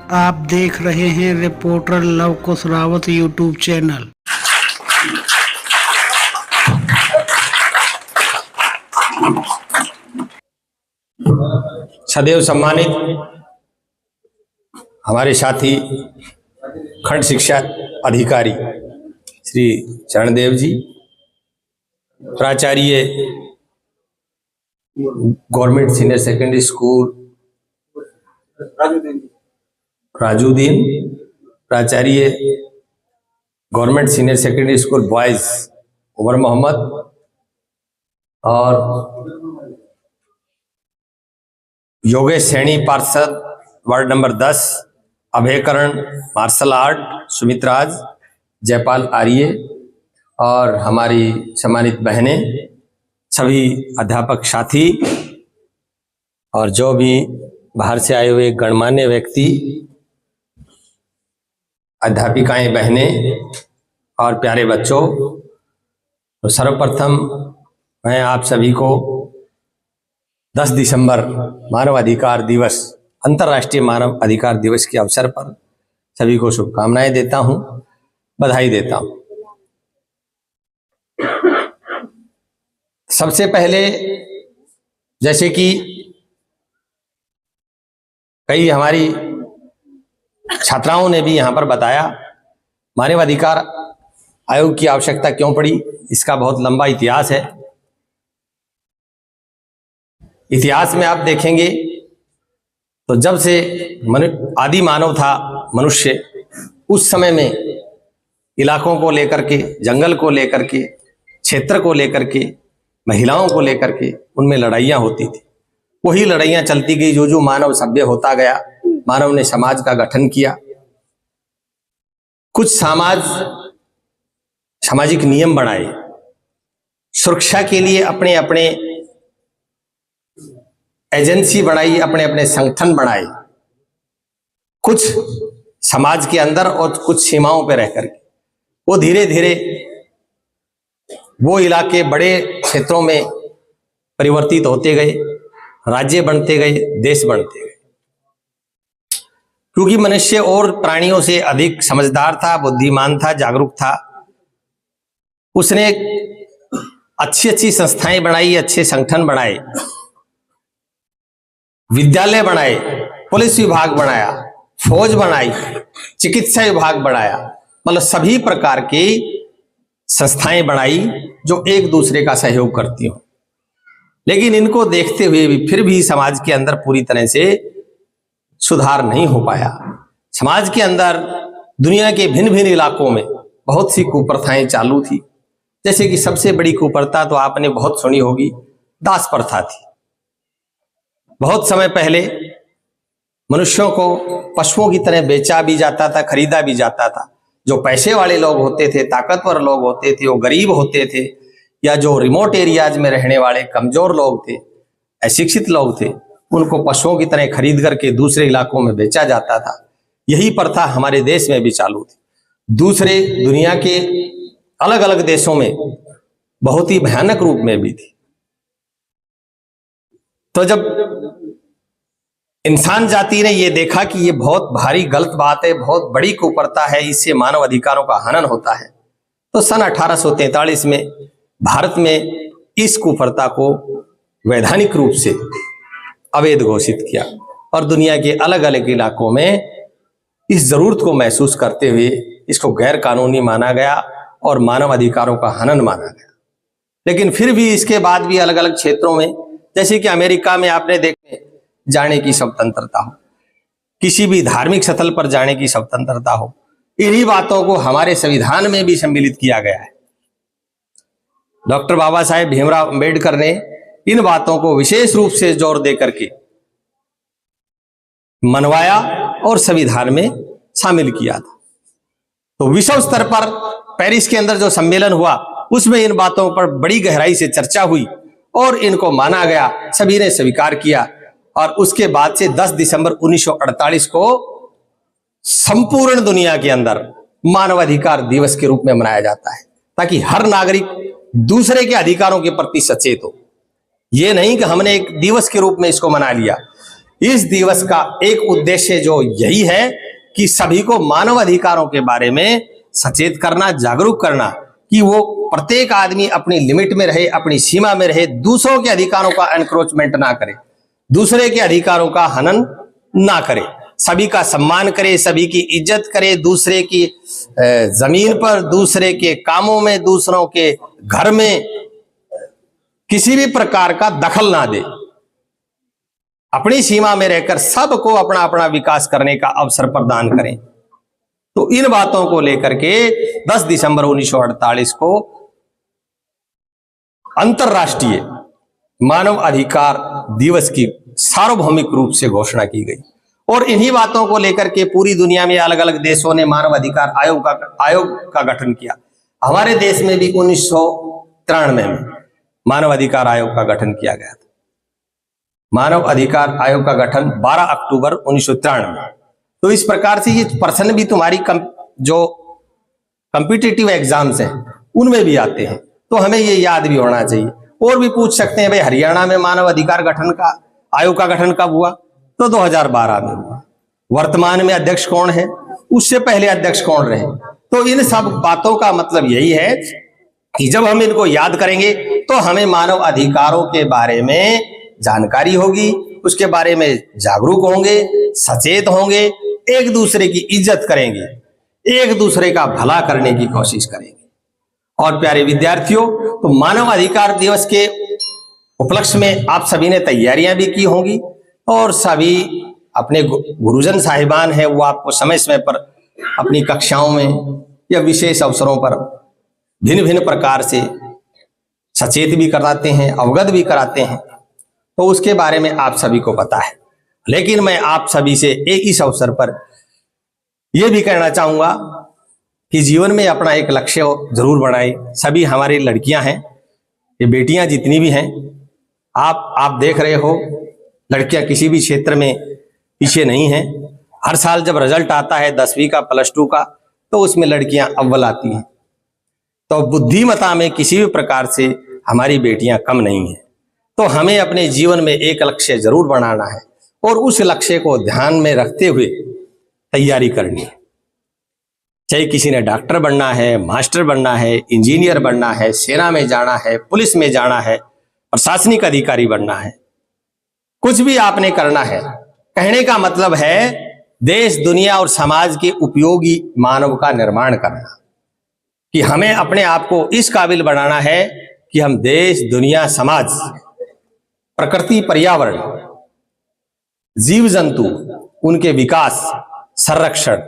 आप देख रहे हैं रिपोर्टर लव कुश रावत यूट्यूब चैनल। सदैव सम्मानित हमारे साथी खंड शिक्षा अधिकारी श्री चरणदेव जी, प्राचार्य government senior secondary school Rajudin, प्राचार्य government senior secondary school boys Umar Mohammad और योगेश सैनी पार्षद ward number 10, Abhaykaran martial art Sumitraj, Jaipal Arya और हमारी सम्मानित बहनें, सभी अध्यापक साथी और जो भी बाहर से आए हुए गणमान्य व्यक्ति, अध्यापिकाएं, बहनें और प्यारे बच्चों, तो सर्वप्रथम मैं आप सभी को 10 दिसंबर मानव अधिकार दिवस, अंतर्राष्ट्रीय मानव अधिकार दिवस के अवसर पर सभी को शुभकामनाएं देता हूं, बधाई देता हूं। सबसे पहले जैसे कि कई हमारी छात्राओं ने भी यहां पर बताया, मानव अधिकार आयोग की आवश्यकता क्यों पड़ी, इसका बहुत लंबा इतिहास है। इतिहास में आप देखेंगे तो जब से आदि मानव था मनुष्य, उस समय में इलाकों को लेकर के, जंगल को लेकर के, क्षेत्र को लेकर के, महिलाओं को लेकर के उनमें लड़ाइयां होती थी। वही लड़ाइयां चलती गई, जो मानव सभ्य होता गया, मानव ने समाज का गठन किया। कुछ सामाजिक नियम बनाए, सुरक्षा के लिए अपने अपने एजेंसी बनाई, अपने अपने संगठन बनाए, कुछ समाज के अंदर और कुछ सीमाओं पर रह करके वो धीरे धीरे वो इलाके बड़े क्षेत्रों में परिवर्तित होते गए, राज्य बनते गए, देश बनते गए। क्योंकि मनुष्य और प्राणियों से अधिक समझदार था, बुद्धिमान था, जागरूक था, उसने अच्छी संस्थाएं बनाई, अच्छे संगठन बनाए, विद्यालय बनाए, पुलिस विभाग बनाया, फौज बनाई, चिकित्सा विभाग बनाया, मतलब सभी प्रकार की संस्थाएं बनाई जो एक दूसरे का सहयोग करती हो। लेकिन इनको देखते हुए भी फिर भी समाज के अंदर पूरी तरह से सुधार नहीं हो पाया। समाज के अंदर दुनिया के भिन्न भिन्न इलाकों में बहुत सी कुप्रथाएं चालू थी। जैसे कि सबसे बड़ी कुप्रथा तो आपने बहुत सुनी होगी, दास प्रथा थी। बहुत समय पहले मनुष्यों को पशुओं की तरह बेचा भी जाता था, खरीदा भी जाता था। जो पैसे वाले लोग होते थे, ताकतवर लोग होते थे, वो गरीब होते थे, या जो रिमोट एरियाज में रहने वाले कमजोर लोग थे, अशिक्षित लोग थे, उनको पशुओं की तरह खरीद करके दूसरे इलाकों में बेचा जाता था। यही प्रथा हमारे देश में भी चालू थी। दूसरे दुनिया के अलग अलग देशों में बहुत ही भयानक रूप में भी थी। तो जब इंसान जाति ने यह देखा कि ये बहुत भारी गलत बात है, बहुत बड़ी कुप्रथा है, इससे मानव अधिकारों का हनन होता है, तो सन 1843 में भारत में इस कुप्रथा को वैधानिक रूप से अवैध घोषित किया और दुनिया के अलग अलग इलाकों में इस जरूरत को महसूस करते हुए इसको गैर कानूनी माना गया और मानव अधिकारों का हनन माना गया। लेकिन फिर भी इसके बाद भी अलग अलग क्षेत्रों में, जैसे कि अमेरिका में आपने देखे जाने की स्वतंत्रता हो, किसी भी धार्मिक स्थल पर जाने की स्वतंत्रता हो, इन्हीं बातों को हमारे संविधान में भी सम्मिलित किया गया है। डॉक्टर बाबा साहेब भीमराव अंबेडकर ने इन बातों को विशेष रूप से जोर देकर के मनवाया और संविधान में शामिल किया था। तो विश्व स्तर पर पेरिस के अंदर जो सम्मेलन हुआ, उसमें इन बातों पर बड़ी गहराई से चर्चा हुई और इनको माना गया, सभी ने स्वीकार किया। और उसके बाद से 10 दिसंबर 1948 को संपूर्ण दुनिया के अंदर मानवाधिकार दिवस के रूप में मनाया जाता है, ताकि हर नागरिक दूसरे के अधिकारों के प्रति सचेत हो। ये नहीं कि हमने एक दिवस के रूप में इसको मना लिया, इस दिवस का एक उद्देश्य जो यही है कि सभी को मानव अधिकारों के बारे में सचेत करना, जागरूक करना, कि वो प्रत्येक आदमी अपनी लिमिट में रहे, अपनी सीमा में रहे, दूसरों के अधिकारों का एनक्रोचमेंट ना करे, दूसरे के अधिकारों का हनन ना करे, सभी का सम्मान करे, सभी की इज्जत करे, दूसरे की जमीन पर, दूसरे के कामों में, दूसरों के घर में किसी भी प्रकार का दखल ना दे, अपनी सीमा में रहकर सबको अपना अपना विकास करने का अवसर प्रदान करें। तो इन बातों को लेकर के 10 दिसंबर 1948 को अंतर्राष्ट्रीय मानव अधिकार दिवस की सार्वभौमिक रूप से घोषणा की गई और इन्हीं बातों को लेकर के पूरी दुनिया में अलग अलग देशों ने मानव अधिकार आयोग का गठन किया। हमारे देश में भी 1993 में मानव अधिकार आयोग का गठन किया गया था। मानव अधिकार आयोग का गठन 12 अक्टूबर 1993 में। तो इस प्रकार से ये प्रश्न भी तुम्हारी जो कॉम्पिटिटिव एग्जाम्स हैं उनमें भी आते हैं, तो हमें ये याद भी होना चाहिए। और भी पूछ सकते हैं भाई हरियाणा में मानव अधिकार गठन का आयोग का गठन कब हुआ, तो 2012 में हुआ। वर्तमान में अध्यक्ष कौन है, उससे पहले अध्यक्ष कौन रहे। तो इन सब बातों का मतलब यही है कि जब हम इनको याद करेंगे तो हमें मानव अधिकारों के बारे में जानकारी होगी, उसके बारे में जागरूक होंगे, सचेत होंगे, एक दूसरे की इज्जत करेंगे, एक दूसरे का भला करने की कोशिश करेंगे। और प्यारे विद्यार्थियों, तो मानव अधिकार दिवस के उपलक्ष्य में आप सभी ने तैयारियां भी की होंगी और सभी अपने गुरुजन साहिबान हैं वो आपको समय समय पर अपनी कक्षाओं में या विशेष अवसरों पर भिन्न भिन्न प्रकार से सचेत भी कराते हैं, अवगत भी कराते हैं, तो उसके बारे में आप सभी को पता है। लेकिन मैं आप सभी से एक इस अवसर पर यह भी कहना चाहूंगा कि जीवन में अपना एक लक्ष्य जरूर बनाएं। सभी हमारी लड़कियां हैं, ये बेटियां जितनी भी हैं, आप देख रहे हो लड़कियां किसी भी क्षेत्र में पीछे नहीं हैं। हर साल जब रिजल्ट आता है 10वीं का, +2 का, तो उसमें लड़कियां अव्वल आती हैं। तो बुद्धिमत्ता में किसी भी प्रकार से हमारी बेटियां कम नहीं हैं। तो हमें अपने जीवन में एक लक्ष्य जरूर बनाना है और उस लक्ष्य को ध्यान में रखते हुए तैयारी करनी है। चाहे किसी ने डॉक्टर बनना है, मास्टर बनना है, इंजीनियर बनना है, सेना में जाना है, पुलिस में जाना है, प्रशासनिक अधिकारी बनना है, कुछ भी आपने करना है। कहने का मतलब है देश, दुनिया और समाज के उपयोगी मानव का निर्माण करना, कि हमें अपने आप को इस काबिल बनाना है कि हम देश, दुनिया, समाज, प्रकृति, पर्यावरण, जीव जंतु, उनके विकास, संरक्षण,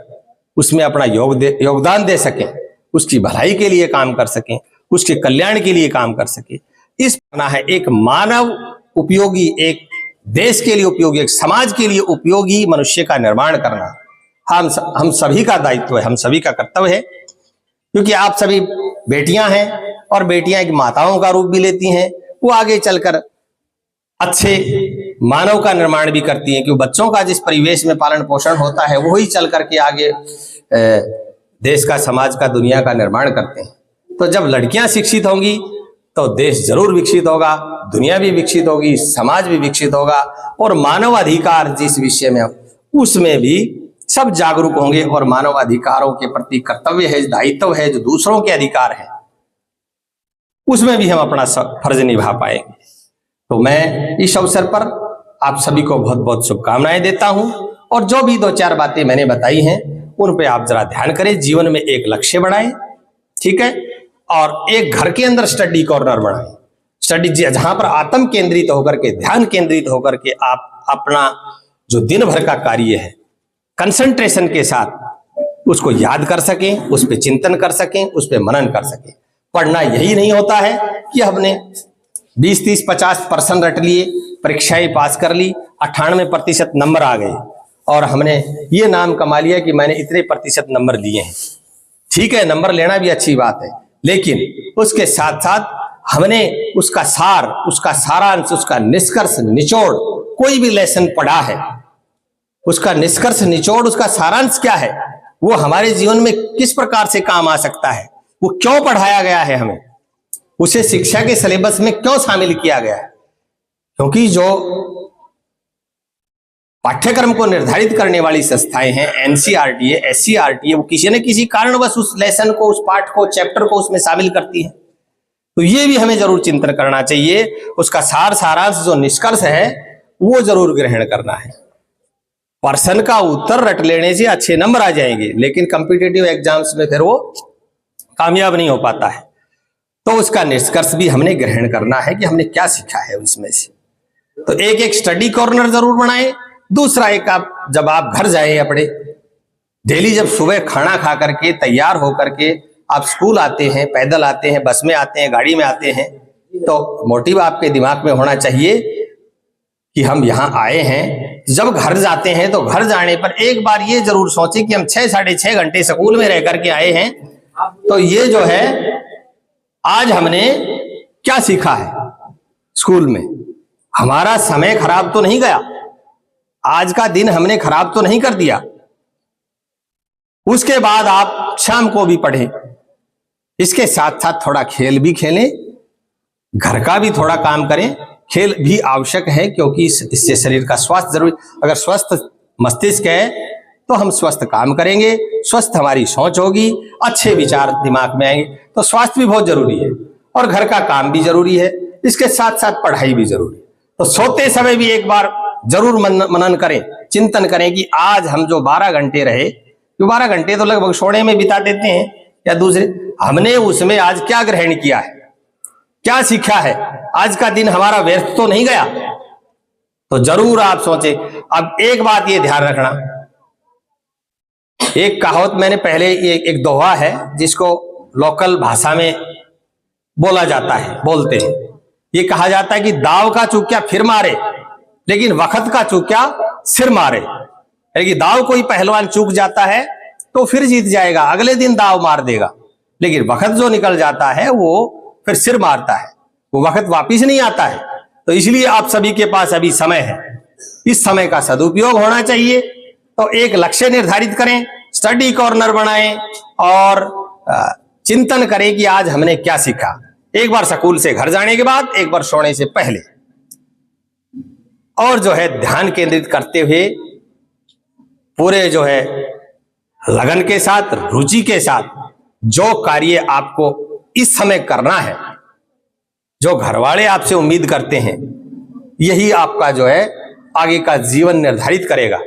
उसमें अपना योगदान दे सकें, उसकी भलाई के लिए काम कर सकें, उसके कल्याण के लिए काम कर सकें। इस करना है एक मानव उपयोगी, एक देश के लिए उपयोगी, एक समाज के लिए उपयोगी मनुष्य का निर्माण करना हम सभी का दायित्व है, हम सभी का कर्तव्य है। क्योंकि आप सभी बेटियां हैं और बेटियां एक माताओं का रूप भी लेती हैं, वो आगे चलकर अच्छे मानव का निर्माण भी करती हैं। क्योंकि बच्चों का जिस परिवेश में पालन पोषण होता है वही चल करके आगे देश का, समाज का, दुनिया का निर्माण करते हैं। तो जब लड़कियां शिक्षित होंगी तो देश जरूर विकसित होगा, दुनिया भी विकसित होगी, समाज भी विकसित होगा और मानव अधिकार जिस विषय में उसमें भी सब जागरूक होंगे और मानव अधिकारों के प्रति कर्तव्य है, दायित्व है, जो दूसरों के अधिकार है, उसमें भी हम अपना फर्ज निभा पाएंगे। तो मैं इस अवसर पर आप सभी को बहुत बहुत शुभकामनाएं देता हूं और जो भी 2-4 बातें मैंने बताई हैं उन पे आप जरा ध्यान करें। जीवन में एक लक्ष्य बनाएं, ठीक है, और एक घर के अंदर स्टडी कॉर्नर बनाएं। स्टडी जहां पर आत्म केंद्रित होकर के, ध्यान केंद्रित होकर के आप अपना जो दिन भर का कार्य है कंसंट्रेशन के साथ उसको याद कर सकें, उस पर चिंतन कर सकें, उस पर मनन कर सकें। पढ़ना यही नहीं होता है कि हमने 20, 30, 50% रट लिए, परीक्षाएं पास कर ली, 98% नंबर आ गए और हमने ये नाम कमा लिया कि मैंने इतने प्रतिशत नंबर लिए हैं। ठीक है, नंबर लेना भी अच्छी बात है, लेकिन उसके साथ साथ हमने उसका सार, उसका सारांश, उसका निष्कर्ष, निचोड़, कोई भी लेसन पढ़ा है, उसका निष्कर्ष, निचोड़, उसका सारांश क्या है, वो हमारे जीवन में किस प्रकार से काम आ सकता है, वो क्यों पढ़ाया गया है, हमें उसे शिक्षा के सिलेबस में क्यों शामिल किया गया है। क्योंकि जो पाठ्यक्रम को निर्धारित करने वाली संस्थाएं हैं, एनसीईआरटी है, एससीईआरटी है, वो किसी न किसी कारणवश उस लेसन को, उस पाठ को, चैप्टर को उसमें शामिल करती है। तो ये भी हमें जरूर चिंतन करना चाहिए, उसका सारांश जो निष्कर्ष है वो जरूर ग्रहण करना है। प्रश्न का उत्तर रट लेने से अच्छे नंबर आ जाएंगे, लेकिन कॉम्पिटिटिव एग्जाम्स में फिर वो कामयाब नहीं हो पाता है। तो उसका निष्कर्ष भी हमने ग्रहण करना है कि हमने क्या सीखा है उसमें से। तो एक स्टडी कॉर्नर जरूर बनाएं। दूसरा, एक आप जब आप घर जाएं अपने, डेली जब सुबह खाना खा करके तैयार होकर के आप स्कूल आते हैं, पैदल आते हैं, बस में आते हैं, गाड़ी में आते हैं, तो मोटिव आपके दिमाग में होना चाहिए कि हम यहाँ आए हैं। जब घर जाते हैं तो घर जाने पर एक बार ये जरूर सोचें कि हम 6 साढ़े 6 घंटे स्कूल में रह करके आए हैं, तो ये जो है आज हमने क्या सीखा है स्कूल में। हमारा समय खराब तो नहीं गया, आज का दिन हमने खराब तो नहीं कर दिया। उसके बाद आप शाम को भी पढ़ें, इसके साथ साथ थोड़ा खेल भी खेलें, घर का भी थोड़ा काम करें। खेल भी आवश्यक है क्योंकि इससे शरीर का स्वास्थ्य जरूरी। अगर स्वस्थ मस्तिष्क है तो हम स्वस्थ काम करेंगे, स्वस्थ हमारी सोच होगी, अच्छे विचार दिमाग में आएंगे। तो स्वास्थ्य भी बहुत जरूरी है और घर का काम भी जरूरी है, इसके साथ साथ पढ़ाई भी जरूरी है। तो सोते समय भी एक बार जरूर मनन करें, चिंतन करें कि आज हम जो 12 घंटे रहे, जो 12 घंटे तो लगभग सोने में बिता देते हैं या दूसरे, हमने उसमें आज क्या ग्रहण किया है, क्या सीखा है, आज का दिन हमारा व्यर्थ तो नहीं गया। तो जरूर आप सोचें। अब एक बात ये ध्यान रखना, एक कहावत मैंने पहले, एक दोहा है जिसको लोकल भाषा में बोला जाता है, बोलते हैं, ये कहा जाता है कि दाव का चूक्या फिर मारे, लेकिन वक्त का चूक्या सिर मारे। यानी कि दाव कोई पहलवान चूक जाता है तो फिर जीत जाएगा, अगले दिन दाव मार देगा, लेकिन वक्त जो निकल जाता है वो फिर सिर मारता है, वो वक्त वापिस नहीं आता है। तो इसलिए आप सभी के पास अभी समय है, इस समय का सदुपयोग होना चाहिए। तो एक लक्ष्य निर्धारित करें, स्टडी कॉर्नर बनाएं और चिंतन करें कि आज हमने क्या सीखा। एक बार स्कूल से घर जाने के बाद, एक बार सोने से पहले, और जो है ध्यान केंद्रित करते हुए पूरे जो है लगन के साथ, रुचि के साथ जो कार्य आपको इस समय करना है, जो घरवाले आपसे उम्मीद करते हैं, यही आपका जो है आगे का जीवन निर्धारित करेगा।